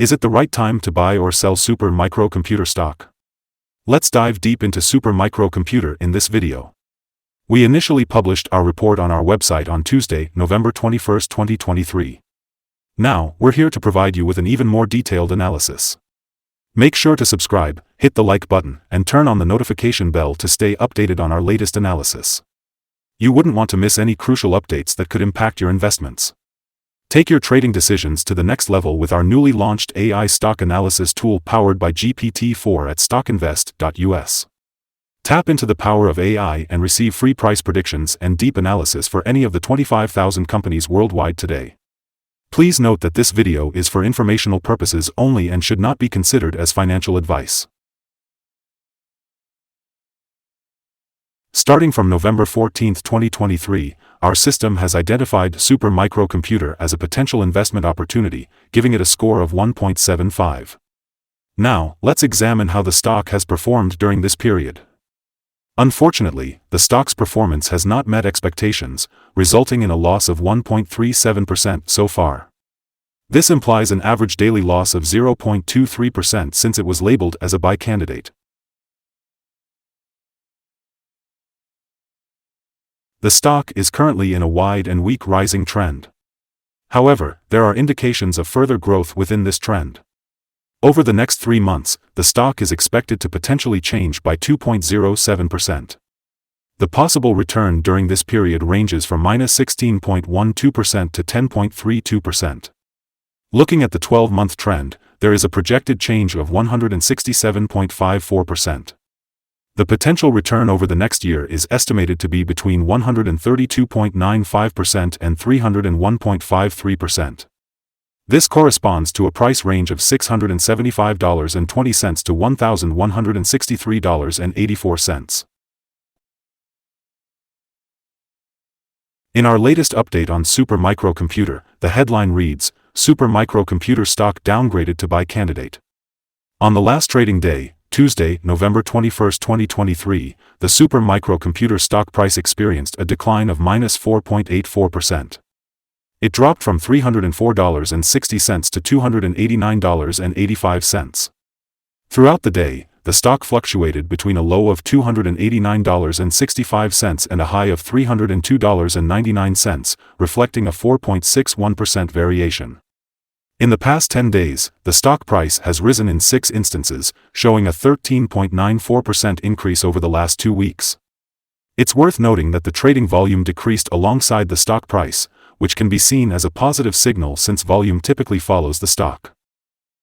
Is it the right time to buy or sell Super Microcomputer stock? Let's dive deep into Super Microcomputer in this video. We initially published our report on our website on Tuesday, November 21, 2023. Now, we're here to provide you with an even more detailed analysis. Make sure to subscribe, hit the like button, and turn on the notification bell to stay updated on our latest analysis. You wouldn't want to miss any crucial updates that could impact your investments. Take your trading decisions to the next level with our newly launched AI stock analysis tool powered by GPT-4 at StockInvest.us. Tap into the power of AI and receive free price predictions and deep analysis for any of the 25,000 companies worldwide today. Please note that this video is for informational purposes only and should not be considered as financial advice. Starting from November 14, 2023, our system has identified Super Microcomputer as a potential investment opportunity, giving it a score of 1.75. Now, let's examine how the stock has performed during this period. Unfortunately, the stock's performance has not met expectations, resulting in a loss of 1.37% so far. This implies an average daily loss of 0.23% since it was labeled as a buy candidate. The stock is currently in a wide and weak rising trend. However, there are indications of further growth within this trend. Over the next 3 months, the stock is expected to potentially change by 2.07%. The possible return during this period ranges from -16.12% to 10.32%. Looking at the 12-month trend, there is a projected change of 167.54%. The potential return over the next year is estimated to be between 132.95% and 301.53%. This corresponds to a price range of $675.20 to $1,163.84. In our latest update on Super Microcomputer, the headline reads, Super Microcomputer stock downgraded to buy candidate. On the last trading day, Tuesday, November 21, 2023, the Super Microcomputer stock price experienced a decline of -4.84%. It dropped from $304.60 to $289.85. Throughout the day, the stock fluctuated between a low of $289.65 and a high of $302.99, reflecting a 4.61% variation. In the past 10 days, the stock price has risen in 6 instances, showing a 13.94% increase over the last 2 weeks. It's worth noting that the trading volume decreased alongside the stock price, which can be seen as a positive signal since volume typically follows the stock.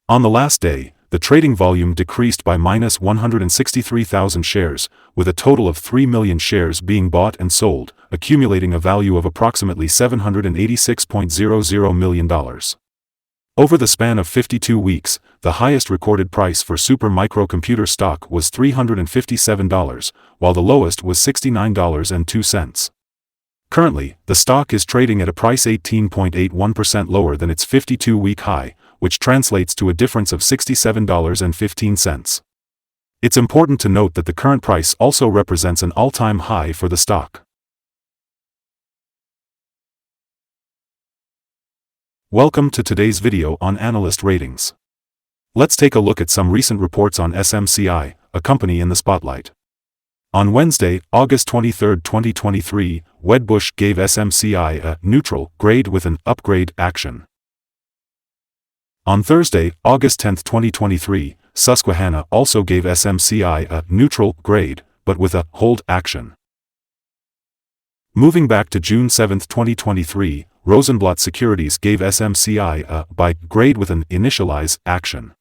On the last day, the trading volume decreased by -163,000 shares, with a total of 3 million shares being bought and sold, accumulating a value of approximately $786.00 million. Over the span of 52 weeks, the highest recorded price for Super Microcomputer stock was $357, while the lowest was $69.02. Currently, the stock is trading at a price 18.81% lower than its 52-week high, which translates to a difference of $67.15. It's important to note that the current price also represents an all-time high for the stock. Welcome to today's video on Analyst Ratings. Let's take a look at some recent reports on SMCI, a company in the spotlight. On Wednesday, August 23, 2023, Wedbush gave SMCI a neutral grade with an upgrade action. On Thursday, August 10, 2023, Susquehanna also gave SMCI a neutral grade, but with a hold action. Moving back to June 7, 2023, Rosenblatt Securities gave SMCI a buy grade with an initialize action.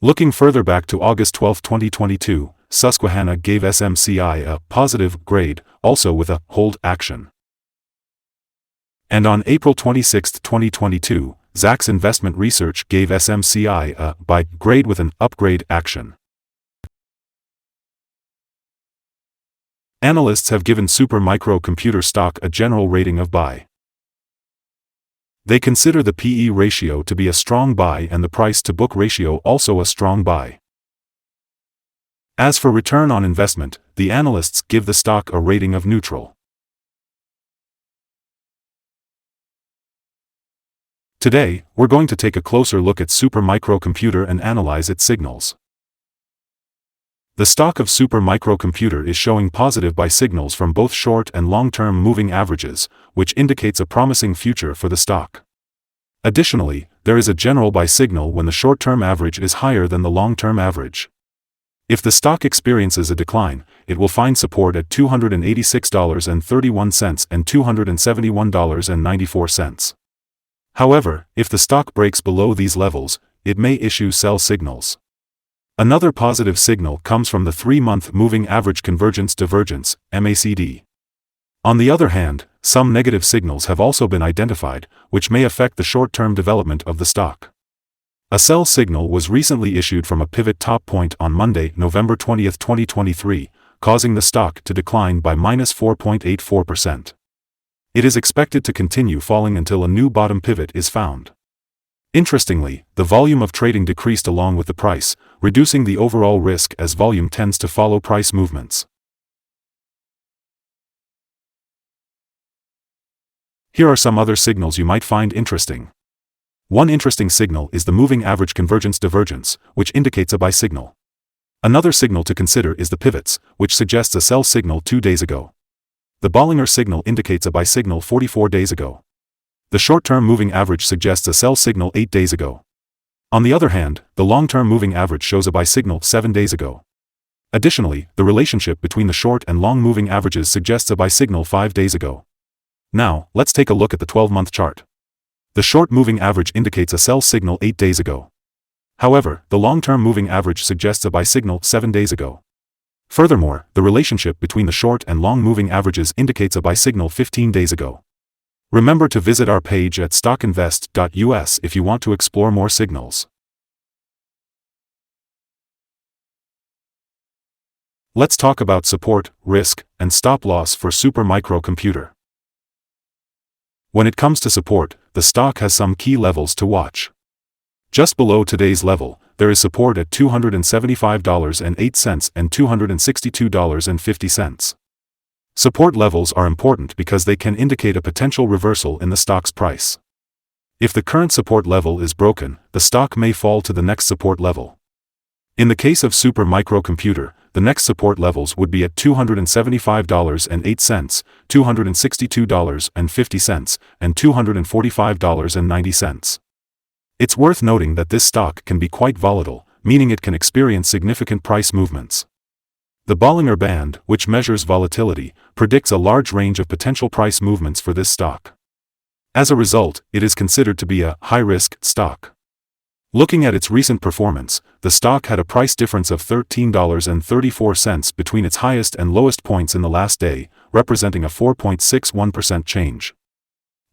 Looking further back to August 12, 2022, Susquehanna gave SMCI a positive grade, also with a hold action. And on April 26, 2022, Zacks Investment Research gave SMCI a buy grade with an upgrade action. Analysts have given Super Microcomputer stock a general rating of buy. They consider the PE ratio to be a strong buy and the price-to-book ratio also a strong buy. As for return on investment, the analysts give the stock a rating of neutral. Today, we're going to take a closer look at Supermicrocomputer and analyze its signals. The stock of Supermicrocomputer is showing positive buy signals from both short and long-term moving averages, which indicates a promising future for the stock. Additionally, there is a general buy signal when the short-term average is higher than the long-term average. If the stock experiences a decline, it will find support at $286.31 and $271.94. However, if the stock breaks below these levels, it may issue sell signals. Another positive signal comes from the 3-month moving average convergence divergence, MACD. On the other hand, some negative signals have also been identified, which may affect the short-term development of the stock. A sell signal was recently issued from a pivot top point on Monday, November 20, 2023, causing the stock to decline by -4.84%. It is expected to continue falling until a new bottom pivot is found. Interestingly, the volume of trading decreased along with the price, reducing the overall risk as volume tends to follow price movements. Here are some other signals you might find interesting. One interesting signal is the moving average convergence divergence, which indicates a buy signal. Another signal to consider is the pivots, which suggests a sell signal 2 days ago. The Bollinger signal indicates a buy signal 44 days ago. The short-term moving average suggests a sell signal 8 days ago. On the other hand, the long-term moving average shows a buy signal 7 days ago. Additionally, the relationship between the short and long moving averages suggests a buy signal 5 days ago. Now, let's take a look at the 12-month chart. The short moving average indicates a sell signal 8 days ago. However, the long-term moving average suggests a buy signal 7 days ago. Furthermore, the relationship between the short and long moving averages indicates a buy signal 15 days ago. Remember to visit our page at StockInvest.us if you want to explore more signals. Let's talk about support, risk, and stop loss for Supermicrocomputer. When it comes to support, the stock has some key levels to watch. Just below today's level, there is support at $275.08 and $262.50. Support levels are important because they can indicate a potential reversal in the stock's price. If the current support level is broken, the stock may fall to the next support level. In the case of Supermicrocomputer, the next support levels would be at $275.08, $262.50, and $245.90. It's worth noting that this stock can be quite volatile, meaning it can experience significant price movements. The Bollinger Band, which measures volatility, predicts a large range of potential price movements for this stock. As a result, it is considered to be a high-risk stock. Looking at its recent performance, the stock had a price difference of $13.34 between its highest and lowest points in the last day, representing a 4.61% change.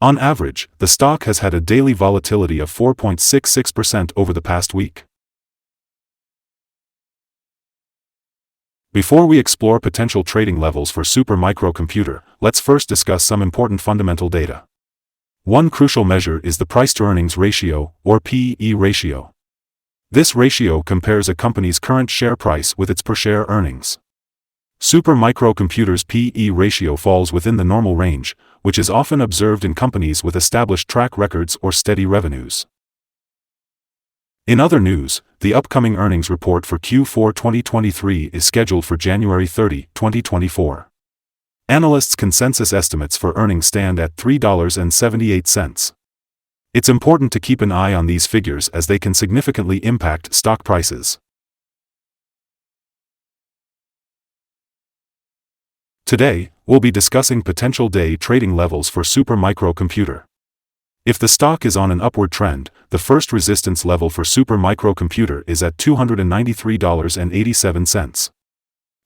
On average, the stock has had a daily volatility of 4.66% over the past week. Before we explore potential trading levels for Supermicrocomputer, let's first discuss some important fundamental data. One crucial measure is the price-to-earnings ratio, or PE ratio. This ratio compares a company's current share price with its per-share earnings. Supermicrocomputer's PE ratio falls within the normal range, which is often observed in companies with established track records or steady revenues. In other news, the upcoming earnings report for Q4 2023 is scheduled for January 30, 2024. Analysts' consensus estimates for earnings stand at $3.78. It's important to keep an eye on these figures as they can significantly impact stock prices. Today, we'll be discussing potential day trading levels for Supermicrocomputer. If the stock is on an upward trend, the first resistance level for Supermicrocomputer is at $293.87.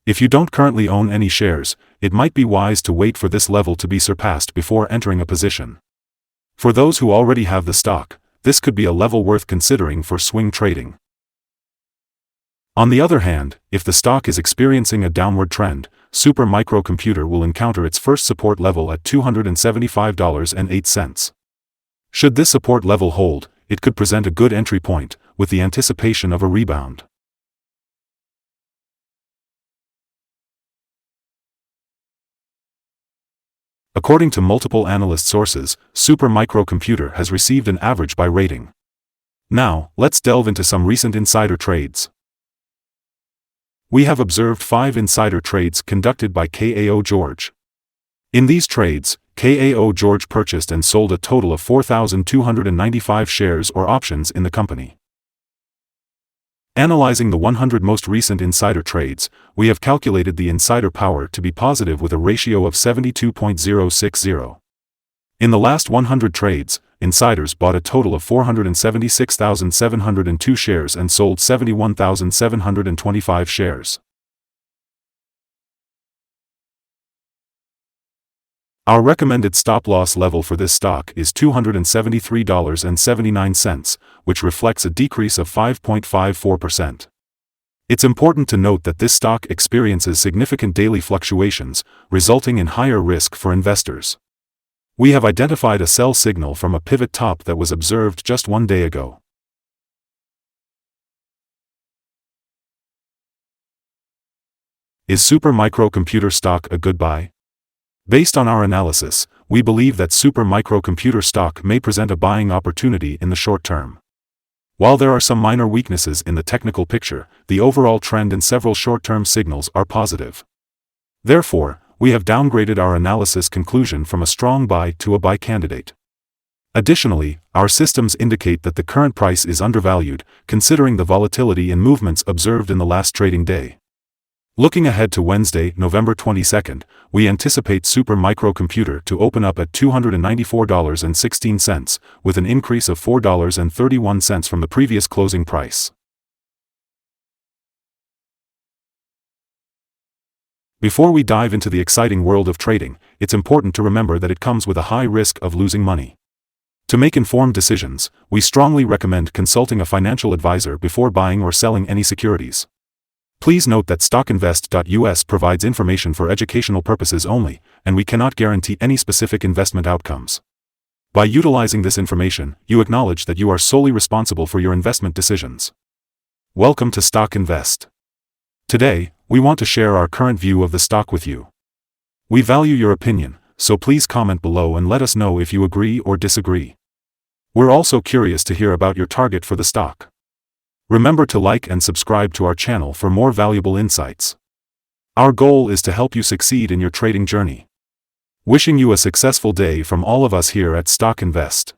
If you don't currently own any shares, it might be wise to wait for this level to be surpassed before entering a position. For those who already have the stock, this could be a level worth considering for swing trading. On the other hand, if the stock is experiencing a downward trend, Supermicrocomputer will encounter its first support level at $275.08. Should this support level hold, it could present a good entry point, with the anticipation of a rebound. According to multiple analyst sources, Super Microcomputer has received an average buy rating. Now, let's delve into some recent insider trades. We have observed 5 insider trades conducted by KAO George. In these trades, KAO George purchased and sold a total of 4,295 shares or options in the company. Analyzing the 100 most recent insider trades, we have calculated the insider power to be positive with a ratio of 72.060. In the last 100 trades, insiders bought a total of 476,702 shares and sold 71,725 shares. Our recommended stop-loss level for this stock is $273.79, which reflects a decrease of 5.54%. It's important to note that this stock experiences significant daily fluctuations, resulting in higher risk for investors. We have identified a sell signal from a pivot top that was observed just 1 day ago. Is Super Microcomputer stock a good buy? Based on our analysis, we believe that Super Microcomputer stock may present a buying opportunity in the short term. While there are some minor weaknesses in the technical picture, the overall trend and several short-term signals are positive. Therefore, we have downgraded our analysis conclusion from a strong buy to a buy candidate. Additionally, our systems indicate that the current price is undervalued, considering the volatility and movements observed in the last trading day. Looking ahead to Wednesday, November 22nd, we anticipate Super Microcomputer to open up at $294.16, with an increase of $4.31 from the previous closing price. Before we dive into the exciting world of trading, it's important to remember that it comes with a high risk of losing money. To make informed decisions, we strongly recommend consulting a financial advisor before buying or selling any securities. Please note that StockInvest.us provides information for educational purposes only, and we cannot guarantee any specific investment outcomes. By utilizing this information, you acknowledge that you are solely responsible for your investment decisions. Welcome to Stock Invest. Today, we want to share our current view of the stock with you. We value your opinion, so please comment below and let us know if you agree or disagree. We're also curious to hear about your target for the stock. Remember to like and subscribe to our channel for more valuable insights. Our goal is to help you succeed in your trading journey. Wishing you a successful day from all of us here at Stock Invest.